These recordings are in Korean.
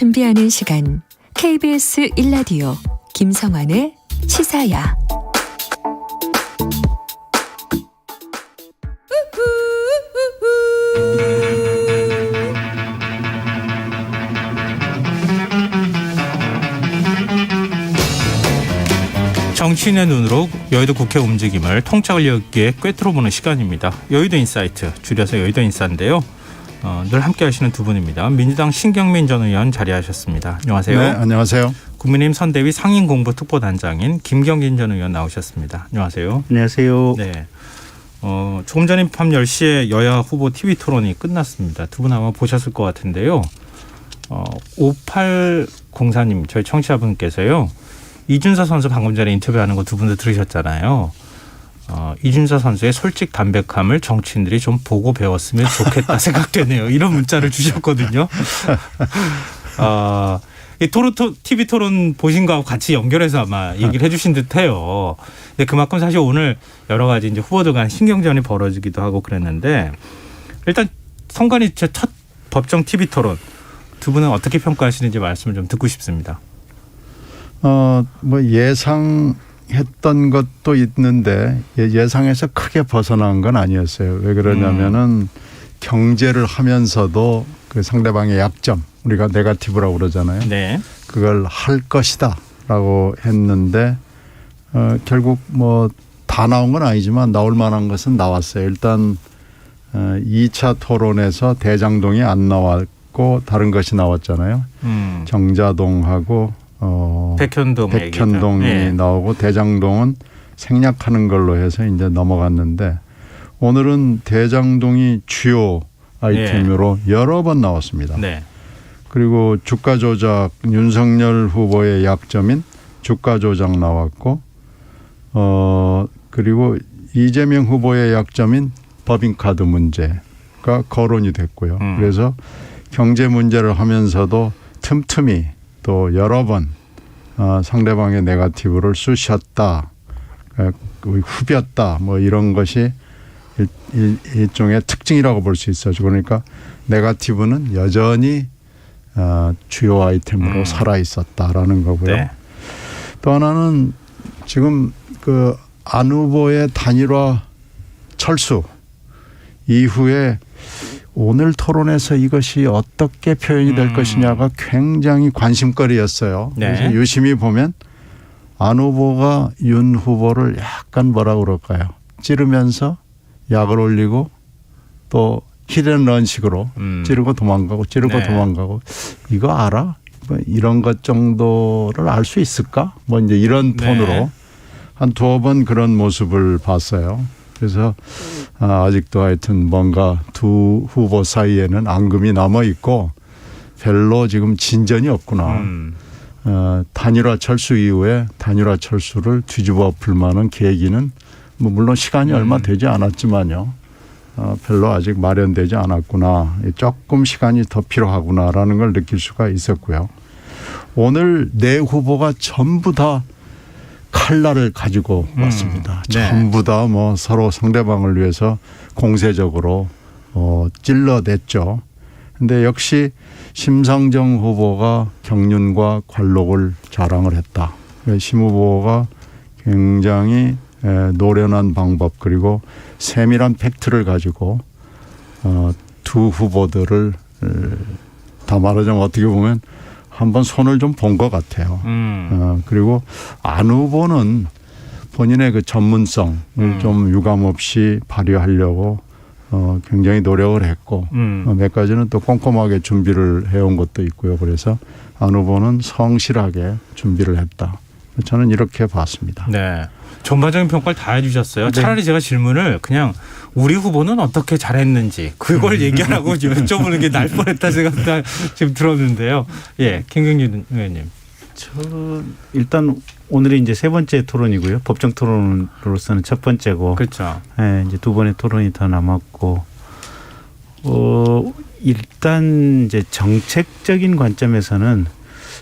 준비하는 시간 KBS 1라디오 김성환의 시사야. 정치인의 눈으로 여의도 국회 움직임을 통찰력 있게 꿰뚫어보는 시간입니다. 여의도 인사이트, 줄여서 여의도 인사인데요. 늘 함께 하시는 두 분입니다. 민주당 신경민 전 의원 자리하셨습니다. 안녕하세요. 네, 안녕하세요. 국민의힘 선대위 상임공보특보단장인 김경진 전 의원 나오셨습니다. 안녕하세요. 안녕하세요. 네. 조금 전인 밤 10시에 여야 후보 TV 토론이 끝났습니다. 두 분 아마 보셨을 것 같은데요. 5804님, 저희 청취자분께서요. 이준서 선수 방금 전에 인터뷰하는 거 두 분도 들으셨잖아요. 이준서 선수의 솔직 담백함을 정치인들이 좀 보고 배웠으면 좋겠다 생각되네요. 이런 문자를 주셨거든요. 이 TV 토론 보신 거하고 같이 연결해서 아마 얘기를 해주신 듯해요. 근데 그만큼 사실 오늘 여러 가지 이제 후보들 간 신경전이 벌어지기도 하고 그랬는데 일단 선관위 첫 법정 TV 토론 두 분은 어떻게 평가하시는지 말씀을 좀 듣고 싶습니다. 뭐 예상했던 것도 있는데 예상에서 크게 벗어난 건 아니었어요. 왜 그러냐면은 경제를 하면서도 그 상대방의 약점, 우리가 네거티브라고 그러잖아요. 네. 그걸 할 것이다라고 했는데 결국 뭐 다 나온 건 아니지만 나올 만한 것은 나왔어요. 일단 2차 토론에서 대장동이 안 나왔고 다른 것이 나왔잖아요. 정자동하고 백현동이 네. 나오고 대장동은 생략하는 걸로 해서 이제 넘어갔는데 오늘은 대장동이 주요 아이템으로 여러 번 나왔습니다. 네. 그리고 주가 조작, 윤석열 후보의 약점인 주가 조작 나왔고 그리고 이재명 후보의 약점인 법인카드 문제가 거론이 됐고요. 그래서 경제 문제를 하면서도 틈틈이 또 여러 번 상대방의 네거티브를 쑤셨다, 후볐다, 뭐 이런 것이 일종의 특징이라고 볼 수 있어요. 그러니까 네거티브는 여전히 주요 아이템으로 살아 있었다라는 거고요. 네. 또 하나는 지금 그 안 후보의 단일화 철수 이후에 오늘 토론에서 이것이 어떻게 표현이 될 것이냐가 굉장히 관심거리였어요. 네. 그래서 유심히 보면 안 후보가 윤 후보를 약간 뭐라 그럴까요? 찌르면서 약을 올리고 또 히든런식으로 찌르고 도망가고 찌르고 네. 도망가고 이거 알아? 뭐 이런 것 정도를 알 수 있을까? 뭐 이제 이런 톤으로 네. 한 두어 번 그런 모습을 봤어요. 그래서 아직도 하여튼 뭔가 두 후보 사이에는 앙금이 남아 있고 별로 지금 진전이 없구나. 단일화 철수 이후에 단일화 철수를 뒤집어 풀 만한 계기는 뭐 물론 시간이 얼마 되지 않았지만요. 별로 아직 마련되지 않았구나. 조금 시간이 더 필요하구나라는 걸 느낄 수가 있었고요. 오늘 네 후보가 전부 다 칼날을 가지고 왔습니다. 네. 전부 다 뭐 서로 상대방을 위해서 공세적으로 찔러댔죠. 근데 역시 심상정 후보가 경륜과 관록을 자랑을 했다. 심 후보가 굉장히 노련한 방법 그리고 세밀한 팩트를 가지고 두 후보들을 다 말하자면 어떻게 보면 한번 손을 좀 본 것 같아요. 그리고 안 후보는 본인의 그 전문성을 좀 유감없이 발휘하려고 굉장히 노력을 했고 몇 가지는 또 꼼꼼하게 준비를 해온 것도 있고요. 그래서 안 후보는 성실하게 준비를 했다. 저는 이렇게 봤습니다. 네. 전반적인 평가를 다 해주셨어요. 네. 차라리 제가 질문을 그냥 우리 후보는 어떻게 잘했는지 그걸 얘기하라고 여쭤보는 게 날 뻔했다 생각도 지금 들었는데요. 예, 김경진 의원님. 저 일단 오늘이 이제 세 번째 토론이고요. 법정 토론으로서는 첫 번째고. 그렇죠. 예, 이제 두 번의 토론이 더 남았고. 일단 이제 정책적인 관점에서는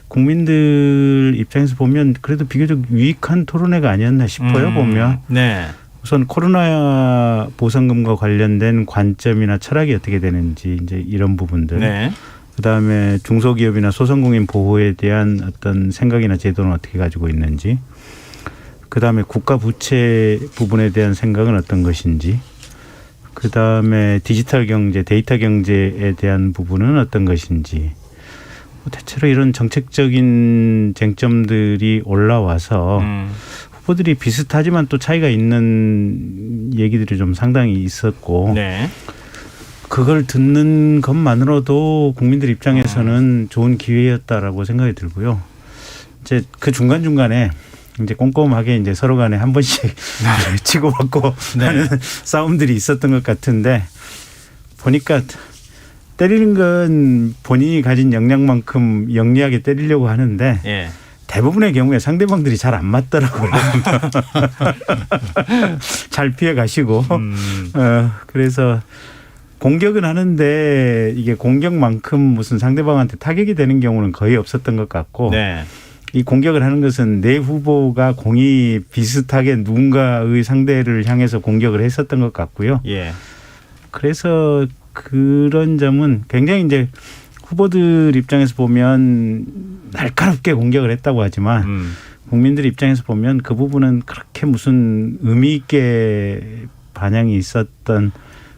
국민들 입장에서 보면 그래도 비교적 유익한 토론회가 아니었나 싶어요. 보면. 네. 우선 코로나 보상금과 관련된 관점이나 철학이 어떻게 되는지 이제 이런 부분들. 네. 그다음에 중소기업이나 소상공인 보호에 대한 어떤 생각이나 제도는 어떻게 가지고 있는지, 그다음에 국가 부채 부분에 대한 생각은 어떤 것인지, 그다음에 디지털 경제, 데이터 경제에 대한 부분은 어떤 것인지, 대체로 이런 정책적인 쟁점들이 올라와서 후보들이 비슷하지만 또 차이가 있는 얘기들이 좀 상당히 있었고, 네. 그걸 듣는 것만으로도 국민들 입장에서는 좋은 기회였다라고 생각이 들고요. 이제 그 중간중간에 이제 꼼꼼하게 이제 서로 간에 한 번씩 치고받고 네. 하는 싸움들이 있었던 것 같은데, 보니까 때리는 건 본인이 가진 역량만큼 영리하게 때리려고 하는데 예. 대부분의 경우에 상대방들이 잘 안 맞더라고요. 잘 피해 가시고. 그래서 공격은 하는데 이게 공격만큼 무슨 상대방한테 타격이 되는 경우는 거의 없었던 것 같고, 네. 이 공격을 하는 것은 내 후보가 공이 비슷하게 누군가의 상대를 향해서 공격을 했었던 것 같고요. 예. 그래서 그런 점은 굉장히 이제 후보들 입장에서 보면 날카롭게 공격을 했다고 하지만 국민들 입장에서 보면 그 부분은 그렇게 무슨 의미 있게 반영이 있었던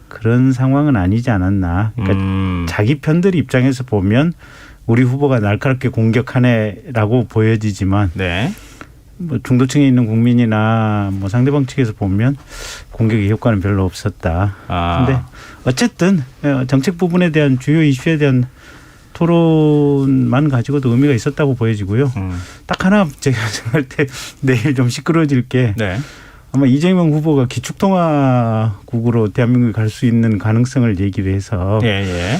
그런 상황은 아니지 않았나. 그러니까 자기 편들 입장에서 보면 우리 후보가 날카롭게 공격하네라고 보여지지만, 네. 뭐 중도층에 있는 국민이나 뭐 상대방 측에서 보면 공격의 효과는 별로 없었다. 그런데 어쨌든 정책 부분에 대한 주요 이슈에 대한 토론만 가지고도 의미가 있었다고 보여지고요. 딱 하나 제가 생각할 때 내일 좀 시끄러워질 게, 네. 아마 이재명 후보가 기축통화국으로 대한민국이 갈 수 있는 가능성을 얘기를 해서 예, 예.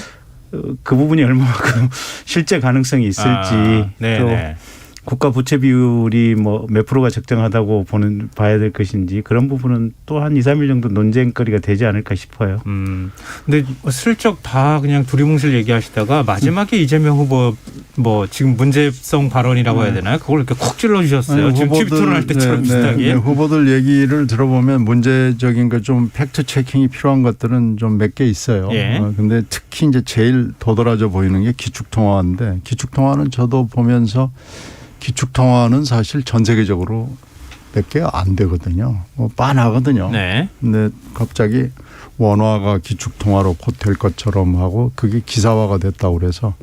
그 부분이 얼마만큼 실제 가능성이 있을지, 네, 또 네. 국가 부채 비율이 뭐 몇 프로가 적정하다고 봐야 될 것인지, 그런 부분은 또 한 2, 3일 정도 논쟁거리가 되지 않을까 싶어요. 근데 슬쩍 다 그냥 두리뭉실 얘기하시다가 마지막에 이재명 후보 뭐 지금 문제성 발언이라고 해야 되나요? 그걸 이렇게 콕 찔러 주셨어요. 지금 TV 토론할 때처럼 비슷하게. 후보들 얘기를 들어보면 문제적인 거 좀 팩트 체킹이 필요한 것들은 좀 몇 개 있어요. 예. 근데 특히 이제 제일 도드라져 보이는 게 기축통화인데, 기축통화는 저도 보면서 기축통화는 사실 전 세계적으로 몇 개 안 되거든요. 뭐 빤하거든요. 네. 근데 갑자기 원화가 기축통화로 곧 될 것처럼 하고 그게 기사화가 됐다고 그래서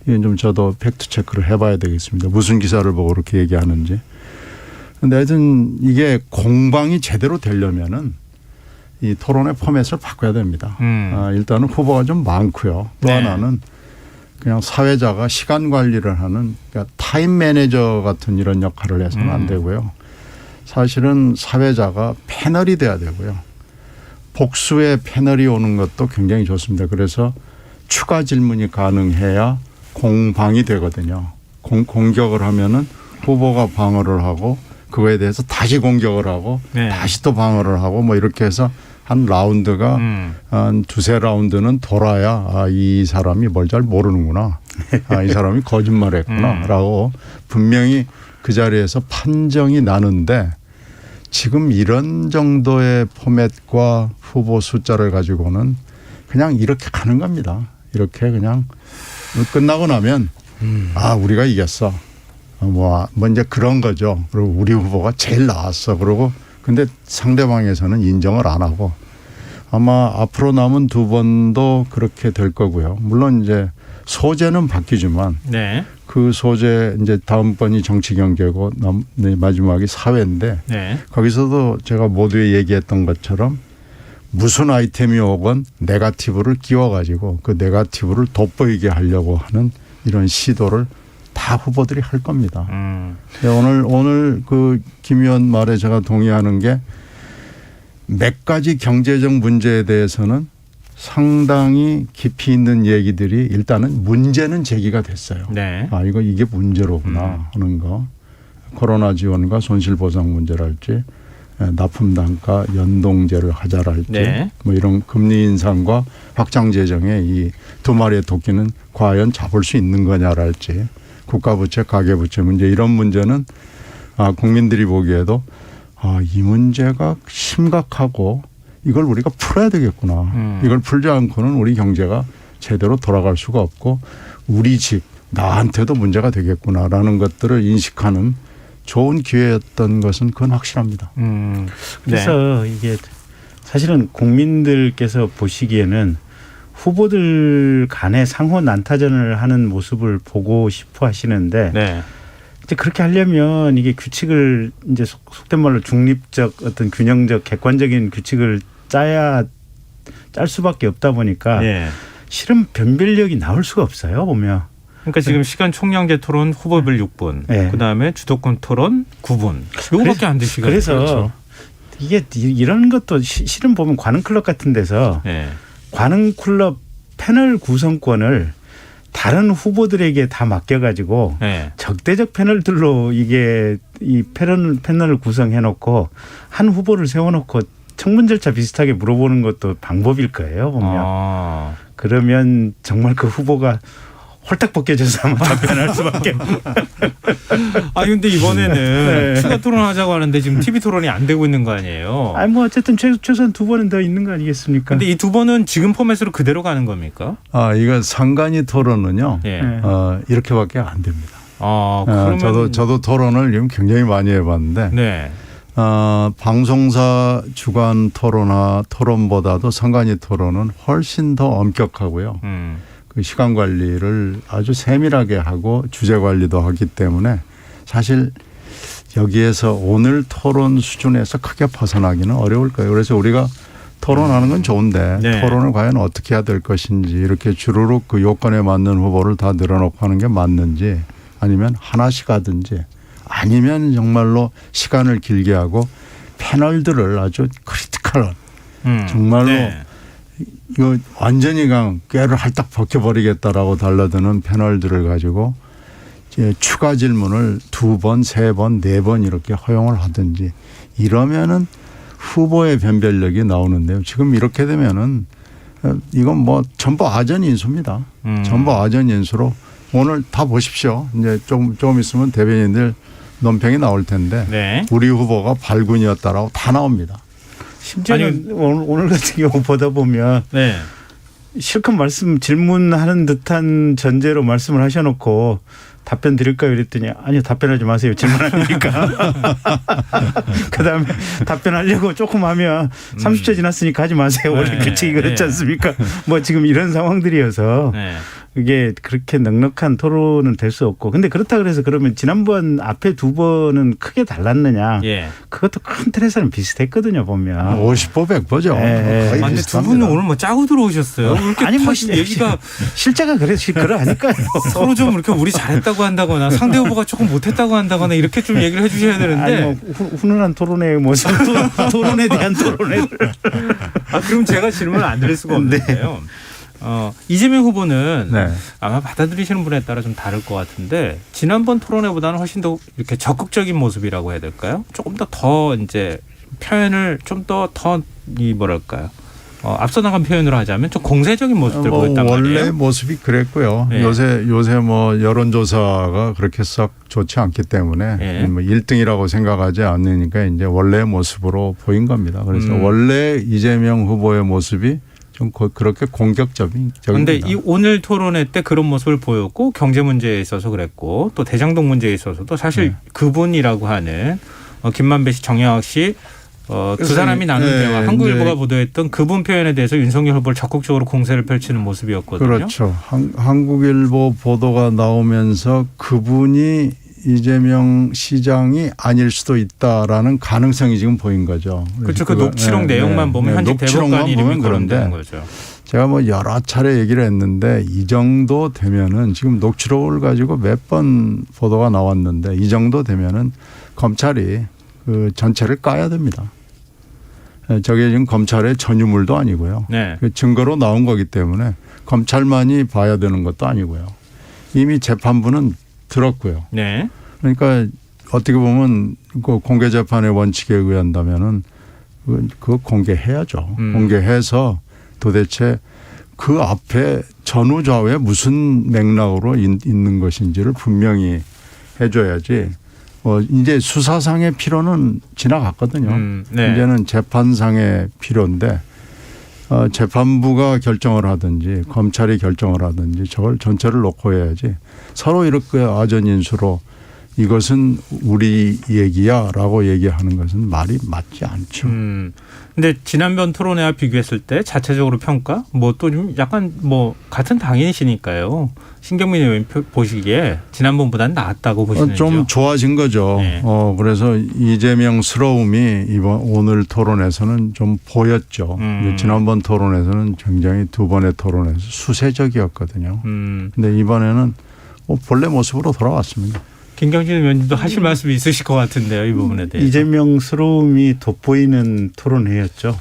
이건 좀 저도 팩트 체크를 해봐야 되겠습니다. 무슨 기사를 보고 그렇게 얘기하는지. 근데 하여튼 이게 공방이 제대로 되려면은 이 토론의 포맷을 바꿔야 됩니다. 일단은 후보가 좀 많고요. 또 네. 하나는 그냥 사회자가 시간 관리를 하는, 그러니까 타임 매니저 같은 이런 역할을 해서는 안 되고요. 사실은 사회자가 패널이 돼야 되고요. 복수의 패널이 오는 것도 굉장히 좋습니다. 그래서 추가 질문이 가능해야 공방이 되거든요. 공격을 하면은 후보가 방어를 하고 그거에 대해서 다시 공격을 하고 네. 다시 또 방어를 하고 뭐 이렇게 해서 한 라운드가 한 두세 라운드는 돌아야 이 사람이 뭘 잘 모르는구나. 이 사람이 거짓말했구나 라고 분명히 그 자리에서 판정이 나는데, 지금 이런 정도의 포맷과 후보 숫자를 가지고는 그냥 이렇게 가는 겁니다. 이렇게 그냥 끝나고 나면 우리가 이겼어. 뭐 이제 그런 거죠. 그리고 우리 후보가 제일 나았어. 그러고 근데 상대방에서는 인정을 안 하고 아마 앞으로 남은 두 번도 그렇게 될 거고요. 물론 이제 소재는 바뀌지만 네. 그 소재 이제 다음번이 정치 경제고 마지막이 사회인데 네. 거기서도 제가 모두에 얘기했던 것처럼 무슨 아이템이 오건 네거티브를 끼워가지고 그 네거티브를 돋보이게 하려고 하는 이런 시도를 다 후보들이 할 겁니다. 오늘 그 김 의원 말에 제가 동의하는 게 몇 가지 경제적 문제에 대해서는 상당히 깊이 있는 얘기들이 일단은 문제는 제기가 됐어요. 네. 이게 문제로구나 하는 거. 코로나 지원과 손실보상 문제랄지, 납품 단가 연동제를 하자랄지, 네. 뭐 이런 금리 인상과 확장 재정의 이 두 마리의 토끼는 과연 잡을 수 있는 거냐랄지, 국가부채, 가계부채 문제, 이런 문제는 국민들이 보기에도 이 문제가 심각하고 이걸 우리가 풀어야 되겠구나. 이걸 풀지 않고는 우리 경제가 제대로 돌아갈 수가 없고 우리 집 나한테도 문제가 되겠구나라는 것들을 인식하는 좋은 기회였던 것은 그건 확실합니다. 네. 그래서 이게 사실은 국민들께서 보시기에는 후보들 간의 상호 난타전을 하는 모습을 보고 싶어 하시는데 네. 이제 그렇게 하려면 이게 규칙을 이제 속된 말로 중립적 어떤 균형적 객관적인 규칙을 짤 수밖에 없다 보니까 예. 실은 변별력이 나올 수가 없어요 보면. 그러니까 지금 시간 총량제 토론 후보별 6분, 네. 그다음에 주도권 토론 9분. 요거밖에 안 돼 시간. 그래서 그렇죠. 이게 이런 것도 실은 보면 관흥클럽 같은 데서 네. 관흥클럽 패널 구성권을 다른 후보들에게 다 맡겨가지고 네. 적대적 패널들로 이게 이 패널을 구성해놓고 한 후보를 세워놓고 청문 절차 비슷하게 물어보는 것도 방법일 거예요 보면. 아. 그러면 정말 그 후보가 홀딱 벗겨져서 아마 답변할 수밖에. 아 근데 이번에는 네. 추가 토론하자고 하는데 지금 TV 토론이 안 되고 있는 거 아니에요? 아니 뭐 어쨌든 최소한 2번은 더 있는 거 아니겠습니까? 근데 이 2번은 지금 포맷으로 그대로 가는 겁니까? 이거 상관이 토론은요. 예. 네. 이렇게밖에 안 됩니다. 아, 그러면 저도 토론을 지금 굉장히 많이 해봤는데 네. 방송사 주간 토론보다도 상관이 토론은 훨씬 더 엄격하고요. 그 시간 관리를 아주 세밀하게 하고 주제 관리도 하기 때문에 사실 여기에서 오늘 토론 수준에서 크게 벗어나기는 어려울 거예요. 그래서 우리가 토론하는 건 좋은데 네. 토론을 과연 어떻게 해야 될 것인지 이렇게 주르륵 그 요건에 맞는 후보를 다 늘어놓고 하는 게 맞는지 아니면 하나씩 하든지 아니면 정말로 시간을 길게 하고 패널들을 아주 크리티컬한 정말로 네. 이거 완전히 그냥 꾀를 할딱 벗겨버리겠다라고 달라드는 패널들을 가지고 이제 추가 질문을 2번, 3번, 4번 이렇게 허용을 하든지 이러면은 후보의 변별력이 나오는데요. 지금 이렇게 되면은 이건 뭐 전부 아전 인수입니다. 전부 아전 인수로 오늘 다 보십시오. 이제 조금 있으면 대변인들 논평이 나올 텐데 네. 우리 후보가 발군이었다라고 다 나옵니다. 심지어는 오늘 같은 경우 보다 보면 네. 실컷 질문하는 듯한 전제로 말씀을 하셔놓고 답변 드릴까요? 이랬더니 아니요 답변하지 마세요. 질문하니까. 그다음에 답변하려고 조금 하면 30초 지났으니까 하지 마세요. 원래 네. 규칙이 그렇지 네. 않습니까? 뭐 지금 이런 상황들이어서 네. 이게 그렇게 넉넉한 토론은 될 수 없고. 근데 그렇다 그래서 그러면 지난번 앞에 2번은 크게 달랐느냐. 예. 그것도 큰 틀에서는 비슷했거든요 보면. 50보 100보죠. 네. 거의 아, 근데 두 비슷합니다. 분은 오늘 뭐 짜고 들어오셨어요? 이렇게 아니 뭐 얘기가 실제가 그러하니까요. 서로 좀 이렇게 우리 잘했다고 한다거나 상대 후보가 조금 못했다고 한다거나 이렇게 좀 얘기를 해주셔야 되는데. 아니 뭐 훈훈한 토론의 모습, 토론에 대한 토론을. 아 그럼 제가 질문을 안 드릴 수가 없는데요. 이재명 후보는 네. 아마 받아들이시는 분에 따라 좀 다를 것 같은데 지난번 토론회보다는 훨씬 더 이렇게 적극적인 모습이라고 해야 될까요? 조금 더 이제 표현을 좀 더 이 뭐랄까요? 앞서 나간 표현으로 하자면 좀 공세적인 모습들 보였단 말이에요. 원래 모습이 그랬고요. 네. 요새 뭐 여론조사가 그렇게 썩 좋지 않기 때문에 네. 뭐 1등이라고 생각하지 않으니까 이제 원래의 모습으로 보인 겁니다. 그래서 원래 이재명 후보의 모습이 좀 그렇게 공격적입니다. 그런데 이 오늘 토론회 때 그런 모습을 보였고 경제 문제에 있어서 그랬고 또 대장동 문제에 있어서도 사실 네. 그분이라고 하는 김만배 씨, 정영학 씨 두 사람이 나눈 네, 대화 한국일보가 이제 보도했던 그분 표현에 대해서 윤석열 후보를 적극적으로 공세를 펼치는 모습이었거든요. 그렇죠. 한국일보 보도가 나오면서 그분이 이재명 시장이 아닐 수도 있다라는 가능성이 지금 보인 거죠. 그렇죠. 그 녹취록 내용만 보면 현직 대법관 이름이 거론되는 거죠. 제가 뭐 여러 차례 얘기를 했는데 이 정도 되면은 지금 녹취록을 가지고 몇 번 보도가 나왔는데 이 정도 되면은 검찰이 그 전체를 까야 됩니다. 저게 지금 검찰의 전유물도 아니고요. 네. 그 증거로 나온 거기 때문에 검찰만이 봐야 되는 것도 아니고요. 이미 재판부는 들었고요. 네. 그러니까 어떻게 보면 그 공개 재판의 원칙에 의한다면은 그거 공개해야죠. 공개해서 도대체 그 앞에 전후좌우에 무슨 맥락으로 있는 것인지를 분명히 해줘야지. 이제 수사상의 필요는 지나갔거든요. 네. 이제는 재판상의 필요인데 재판부가 결정을 하든지 검찰이 결정을 하든지 저걸 전체를 놓고 해야지 서로 이렇게 아전인수로 이것은 우리 얘기야라고 얘기하는 것은 말이 맞지 않죠. 근데 지난번 토론회와 비교했을 때 자체적으로 평가 뭐 또 좀 약간 뭐 같은 당인이시니까요. 신경민 의원 보시기에 지난번보다는 나았다고 보시는지요? 좀 좋아진 거죠. 네. 그래서 이재명스러움이 오늘 토론에서는 좀 보였죠. 지난번 토론에서는 굉장히 두 번의 토론에서 수세적이었거든요. 근데 이번에는 본래 모습으로 돌아왔습니다. 김경진 의원님도 하실 말씀이 있으실 것 같은데요, 이 부분에 대해서. 이재명스러움이 돋보이는 토론회였죠.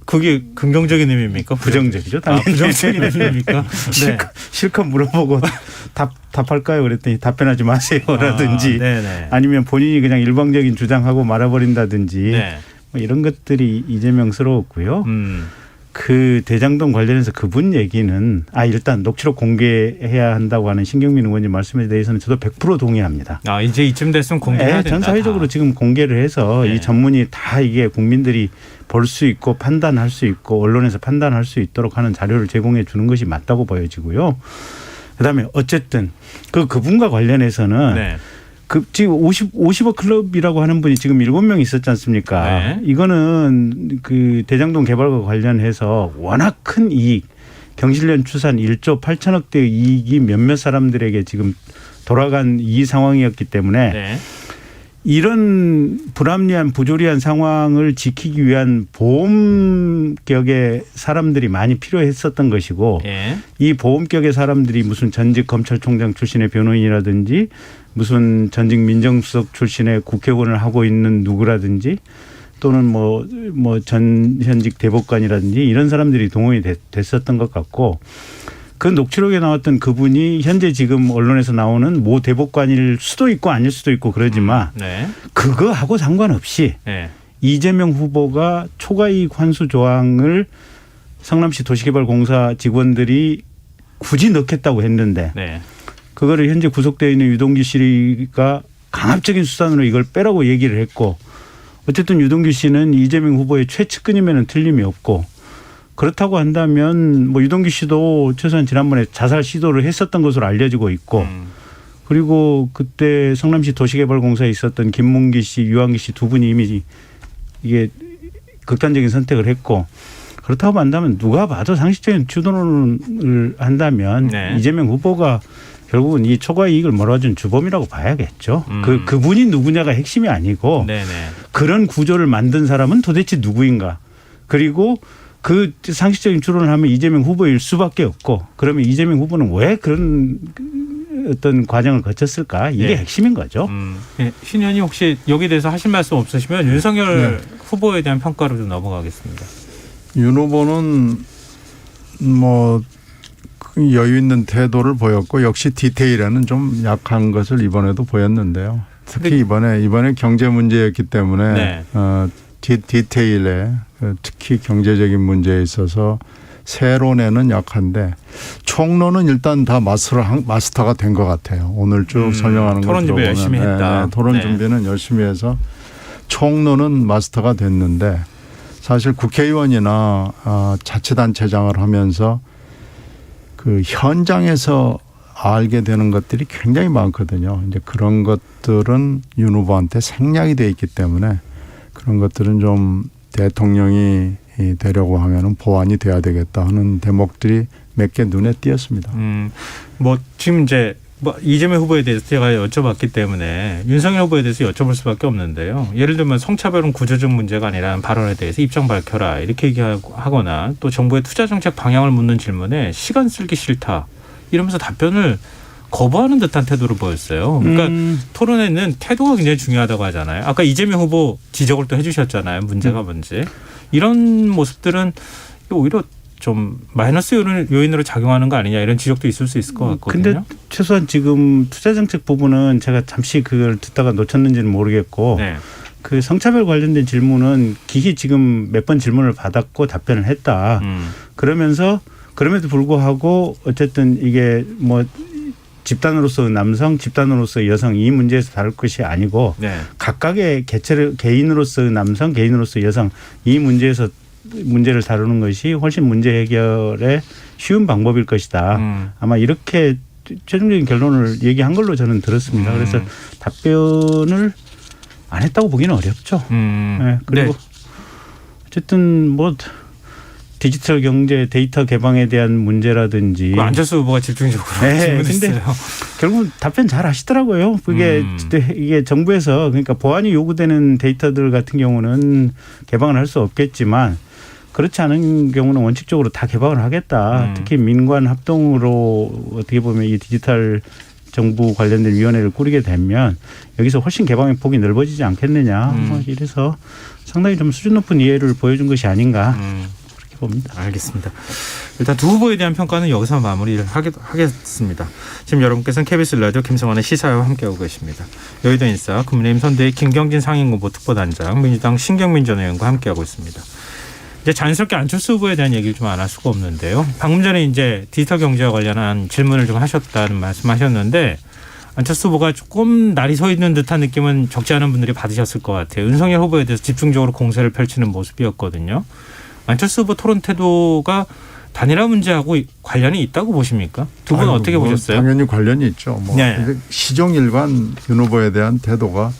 그게 긍정적인 의미입니까? 부정적이죠. 당연히. 부정적인 의미입니까? 네. 실컷 물어보고 답할까요? 그랬더니 답변하지 마세요라든지 아니면 본인이 그냥 일방적인 주장하고 말아버린다든지 네. 뭐 이런 것들이 이재명스러웠고요. 그 대장동 관련해서 그분 얘기는 일단 녹취록 공개해야 한다고 하는 신경민 의원님 말씀에 대해서는 저도 100% 동의합니다. 이제 이쯤 됐으면 공개해야 된다. 전 사회적으로 지금 공개를 해서 이 전문이 다 이게 국민들이 볼 수 있고 판단할 수 있고 언론에서 판단할 수 있도록 하는 자료를 제공해 주는 것이 맞다고 보여지고요. 그다음에 어쨌든 그분과 관련해서는 지금 50억 클럽이라고 하는 분이 지금 7명 있었지 않습니까? 네. 이거는 그 대장동 개발과 관련해서 워낙 큰 이익, 경실련 추산 1조 8천억대의 이익이 몇몇 사람들에게 지금 돌아간 이 상황이었기 때문에 이런 불합리한 부조리한 상황을 지키기 위한 보험격의 사람들이 많이 필요했었던 것이고 이 보험격의 사람들이 무슨 전직 검찰총장 출신의 변호인이라든지 무슨 전직 민정수석 출신의 국회의원을 하고 있는 누구라든지 또는 뭐 현직 대법관이라든지 이런 사람들이 동원이 됐었던 것 같고 그 녹취록에 나왔던 그분이 현재 지금 언론에서 나오는 모 대법관일 수도 있고 아닐 수도 있고 그러지만 그거하고 상관없이 이재명 후보가 초과이익 환수 조항을 성남시 도시개발공사 직원들이 굳이 넣겠다고 했는데 그거를 현재 구속되어 있는 유동규 씨가 강압적인 수단으로 이걸 빼라고 얘기를 했고 어쨌든 유동규 씨는 이재명 후보의 최측근이면 틀림이 없고 그렇다고 한다면 뭐 유동규 씨도 최소한 지난번에 자살 시도를 했었던 것으로 알려지고 있고 그리고 그때 성남시 도시개발공사에 있었던 김문기 씨, 유한기 씨 두 분이 이미 이게 극단적인 선택을 했고 그렇다고 한다면 누가 봐도 상식적인 추론을 한다면 이재명 후보가 결국은 이 초과 이익을 몰아준 주범이라고 봐야겠죠. 그분이 누구냐가 핵심이 아니고 그런 구조를 만든 사람은 도대체 누구인가. 그리고 그 상식적인 추론을 하면 이재명 후보일 수밖에 없고 그러면 이재명 후보는 왜 그런 어떤 과정을 거쳤을까 이게 핵심인 거죠. 신 의원님 혹시 여기에 대해서 하실 말씀 없으시면 윤석열 후보에 대한 평가로 좀 넘어가겠습니다. 윤 후보는 뭐 여유 있는 태도를 보였고 역시 디테일에는 좀 약한 것을 이번에도 보였는데요. 특히 이번에 경제 문제였기 때문에 디테일에 특히 경제적인 문제에 있어서 세론에는 약한데 총론은 일단 다 마스터가 된 것 같아요. 오늘 쭉 설명하는 것 토론 준비 열심히 했다. 토론 준비는 열심히 해서 총론은 마스터가 됐는데 사실 국회의원이나 자치단체장을 하면서 그 현장에서 알게 되는 것들이 굉장히 많거든요. 이제 그런 것들은 윤 후보한테 생략이 돼 있기 때문에 그런 것들은 좀 대통령이 되려고 하면은 보완이 돼야 되겠다 하는 대목들이 몇 개 눈에 띄었습니다. 뭐 지금 이제 이재명 후보에 대해서 제가 여쭤봤기 때문에 윤석열 후보에 대해서 여쭤볼 수밖에 없는데요. 예를 들면 성차별은 구조적 문제가 아니라 발언에 대해서 입장 밝혀라 이렇게 얘기하거나 또 정부의 투자 정책 방향을 묻는 질문에 시간 쓸기 싫다 이러면서 답변을 거부하는 듯한 태도를 보였어요. 그러니까 토론에는 태도가 굉장히 중요하다고 하잖아요. 아까 이재명 후보 지적을 또 해주셨잖아요. 문제가 뭔지. 이런 모습들은 오히려 좀 마이너스 요인으로 작용하는 거 아니냐 이런 지적도 있을 수 있을 것 같거든요. 근데 최소한 지금 투자정책 부분은 제가 잠시 그걸 듣다가 놓쳤는지는 모르겠고 그 성차별 관련된 질문은 기히 지금 몇 번 질문을 받았고 답변을 했다. 그러면서 그럼에도 불구하고 어쨌든 이게 뭐 집단으로서 남성, 집단으로서 여성 이 문제에서 다룰 것이 아니고 각각의 개인으로서 남성, 개인으로서 여성 이 문제에서 문제를 다루는 것이 훨씬 문제 해결에 쉬운 방법일 것이다. 아마 이렇게 최종적인 결론을 얘기한 걸로 저는 들었습니다. 그래서 답변을 안 했다고 보기는 어렵죠. 네, 그리고 네. 어쨌든 뭐 디지털 경제 데이터 개방에 대한 문제라든지 그 안철수 후보가 집중적으로 네, 질문했어요. 근데 결국은 답변 잘 하시더라고요. 이게 정부에서 그러니까 보안이 요구되는 데이터들 같은 경우는 개방을 할 수 없겠지만 그렇지 않은 경우는 원칙적으로 다 개방을 하겠다. 특히 민관 합동으로 어떻게 보면 이 디지털 정부 관련된 위원회를 꾸리게 되면 여기서 훨씬 개방의 폭이 넓어지지 않겠느냐. 뭐 이래서 상당히 좀 수준 높은 이해를 보여준 것이 아닌가 그렇게 봅니다. 알겠습니다. 일단 두 후보에 대한 평가는 여기서 마무리를 하겠습니다. 지금 여러분께서는 KBS 라디오 김성환의 시사와 함께하고 계십니다. 여의도 인싸 국민의힘 선대위 김경진 상임후보 특보단장 민주당 신경민 전 의원과 함께하고 있습니다. 이제 자연스럽게 안철수 후보에 대한 얘기를 좀 안 할 수가 없는데요. 방금 전에 이제 디지털 경제와 관련한 질문을 좀 하셨다는 말씀하셨는데 안철수 후보가 조금 날이 서 있는 듯한 느낌은 적지 않은 분들이 받으셨을 것 같아요. 윤석열 후보에 대해서 집중적으로 공세를 펼치는 모습이었거든요. 안철수 후보 토론 태도가 단일화 문제하고 관련이 있다고 보십니까? 두 분은 어떻게 보셨어요? 당연히 관련이 있죠. 뭐 네. 시종일관 윤 후보에 대한 태도가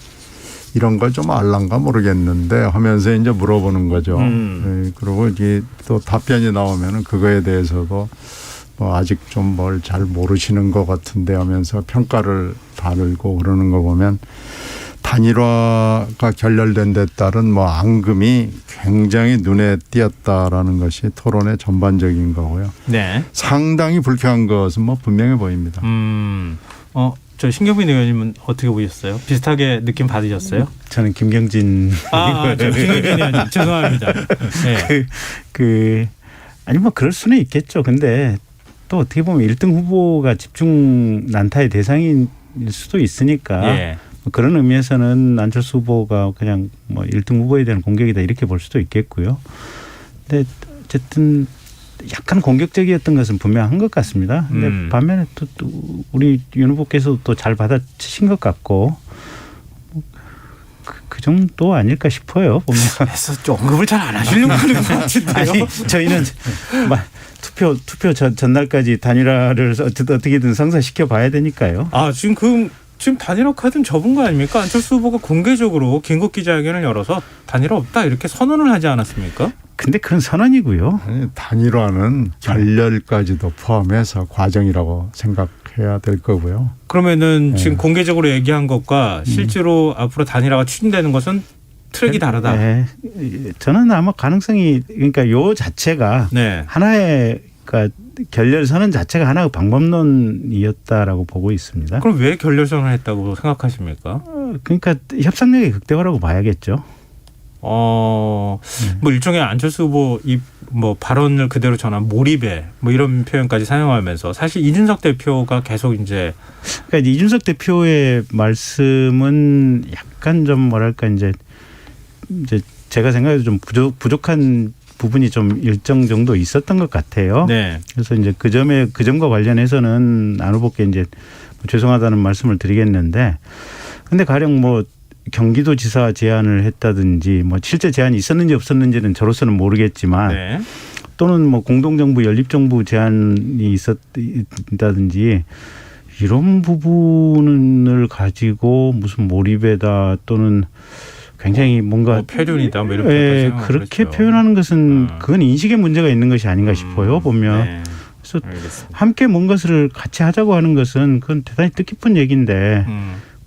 이런 걸 좀 알란가 모르겠는데 하면서 이제 물어보는 거죠. 네, 그리고 이게 또 답변이 나오면은 그거에 대해서도 뭐 아직 좀 뭘 잘 모르시는 것 같은데 하면서 평가를 다르고 그러는 거 보면 단일화가 결렬된 데 따른 뭐 앙금이 굉장히 눈에 띄었다라는 것이 토론의 전반적인 거고요. 네. 상당히 불쾌한 것은 뭐 분명해 보입니다. 저 신경민 의원님은 어떻게 보셨어요? 비슷하게 느낌 받으셨어요? 저는 김경진 신경민 의원님 죄송합니다. 네. 아니 뭐 그럴 수는 있겠죠. 근데 또 어떻게 보면 1등 후보가 집중 난타의 대상일 수도 있으니까 예. 그런 의미에서는 안철수 후보가 그냥 뭐 1등 후보에 대한 공격이다 이렇게 볼 수도 있겠고요. 근데 어쨌든 약간 공격적이었던 것은 분명한 것 같습니다. 근데 반면에 또 우리 윤 후보께서도 또 잘 받아치신 것 같고 그 정도 아닐까 싶어요. 보면. 그래서 언급을 잘 안 하시려고 하는 것 같은데요. 아니 저희는 투표 전날까지 단일화를 어떻게든 성사시켜 봐야 되니까요. 지금 단일화 카드는 접은 거 아닙니까? 안철수 후보가 공개적으로 긴급 기자회견을 열어서 단일화 없다 이렇게 선언을 하지 않았습니까? 근데 그건 선언이고요. 아니, 단일화는 결렬까지도 포함해서 과정이라고 생각해야 될 거고요. 그러면은 지금 공개적으로 얘기한 것과 실제로 앞으로 단일화가 추진되는 것은 트랙이 다르다. 네. 저는 아마 가능성이 그러니까 요 자체가 네. 하나의 그러니까 결렬 선언 자체가 하나의 방법론이었다라고 보고 있습니다. 그럼 왜 결렬 선언을 했다고 생각하십니까? 그러니까 협상력의 극대화라고 봐야겠죠. 뭐 일종의 안철수 후보 뭐 발언을 그대로 전한 몰입에 뭐 이런 표현까지 사용하면서 사실 이준석 대표가 계속 이제 그러니까 이준석 대표의 말씀은 약간 좀 뭐랄까 이제 제가 생각해도 좀 부족한 부분이 좀 일정 정도 있었던 것 같아요. 네. 그래서 이제 그 점과 관련해서는 안 후보께 이제 죄송하다는 말씀을 드리겠는데, 근데 가령 뭐 경기도지사 제안을 했다든지 뭐 실제 제안이 있었는지 없었는지는 저로서는 모르겠지만 네. 또는 뭐 공동정부 연립정부 제안이 있었다든지 이런 부분을 가지고 무슨 몰입에다 또는 굉장히 뭔가 표현이다 뭐 이렇게 그렇게 그렇죠. 표현하는 것은 그건 인식의 문제가 있는 것이 아닌가 싶어요. 보면. 네. 그래서 알겠습니다. 함께 뭔 것을 같이 하자고 하는 것은 그건 대단히 뜻깊은 얘기인데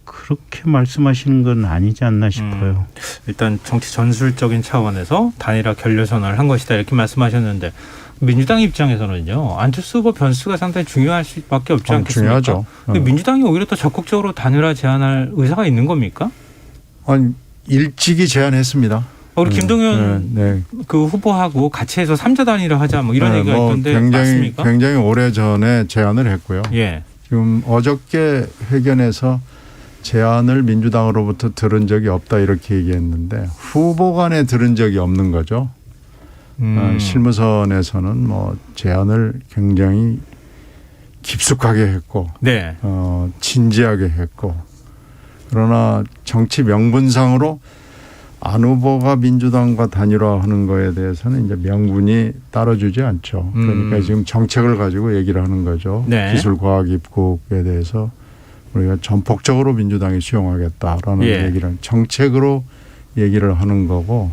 그렇게 말씀하시는 건 아니지 않나 싶어요. 일단 정치 전술적인 차원에서 단일화 결렬 선언을 한 것이다 이렇게 말씀하셨는데 민주당 입장에서는요. 안철수 후보 변수가 상당히 중요할 수밖에 없지 않겠습니까? 중요하죠. 근데 민주당이 오히려 더 적극적으로 단일화 제안할 의사가 있는 겁니까? 아니, 일찍이 제안했습니다. 우리 김동연 그 후보하고 같이 해서 3자 단일화 하자 뭐 이런 얘기가 있던데 맞습니까? 굉장히 오래 전에 제안을 했고요. 예. 지금 어저께 회견에서 제안을 민주당으로부터 들은 적이 없다 이렇게 얘기했는데 후보 간에 들은 적이 없는 거죠. 실무선에서는 뭐 제안을 굉장히 깊숙하게 했고 네. 진지하게 했고 그러나 정치 명분상으로 안 후보가 민주당과 단일화하는 거에 대해서는 이제 명분이 따라주지 않죠. 그러니까 지금 정책을 가지고 얘기를 하는 거죠. 네. 기술과학 입국에 대해서 우리가 전폭적으로 민주당이 수용하겠다라는 예. 얘기를 정책으로 얘기를 하는 거고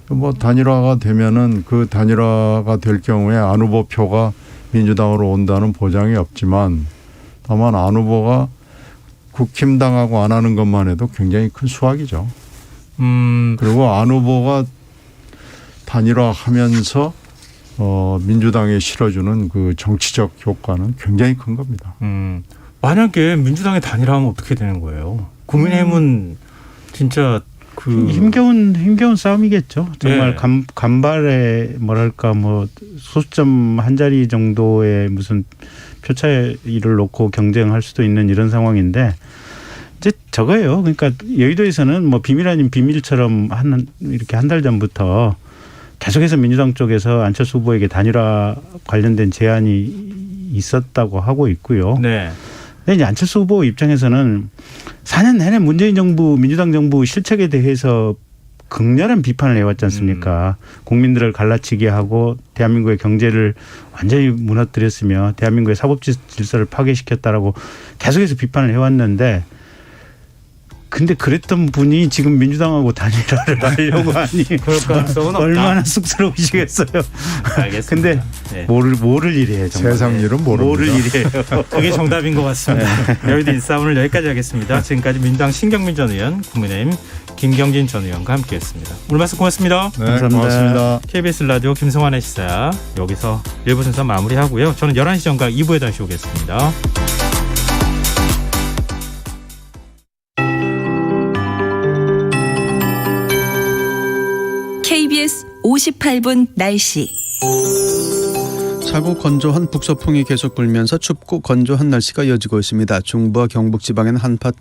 뭐 단일화가 되면은 그 단일화가 될 경우에 안 후보 표가 민주당으로 온다는 보장이 없지만 다만 안 후보가 국힘당하고 안 하는 것만 해도 굉장히 큰 수확이죠. 그리고 안 후보가 단일화하면서 민주당에 실어주는 그 정치적 효과는 굉장히 큰 겁니다. 만약에 민주당에 단일화하면 어떻게 되는 거예요? 국민의힘은 진짜 그 힘겨운 싸움이겠죠. 정말 네. 간발의 뭐랄까 뭐 소수점 한 자리 정도의 무슨 표차를 놓고 경쟁할 수도 있는 이런 상황인데 이제 저거예요. 그러니까 여의도에서는 뭐 비밀 아닌 비밀처럼 이렇게 한 달 전부터 계속해서 민주당 쪽에서 안철수 후보에게 단일화 관련된 제안이 있었다고 하고 있고요. 네. 근데 이제 안철수 후보 입장에서는 4년 내내 문재인 정부, 민주당 정부 실책에 대해서 극렬한 비판을 해왔지 않습니까? 국민들을 갈라치게 하고 대한민국의 경제를 완전히 무너뜨렸으며 대한민국의 사법 질서를 파괴시켰다라고 계속해서 비판을 해왔는데 근데 그랬던 분이 지금 민주당하고 단일화를 하려고 하니 그럴 가능성은 없다. 얼마나 쑥스러우시겠어요. 알겠습니다. 근데 네. 뭐를 이래요. 정말. 세상 일은 모릅니다. 뭐를 이래요. 그게 정답인 것 같습니다. 여의도 인싸움을 여기까지 하겠습니다. 지금까지 민주당 신경민 전 의원, 국민의힘 김경진 전 의원과 함께했습니다. 오늘 말씀 고맙습니다. 네, 감사합니다. 고맙습니다. KBS 라디오 김성환의 시사 여기서 1부 순서 마무리하고요. 저는 11시 전과 2부에 다시 오겠습니다. KBS 58분 날씨. 차고 건조한 북서풍이 계속 불면서 춥고 건조한 날씨가 이어지고 있습니다. 중부와 경북 지방에는 한파트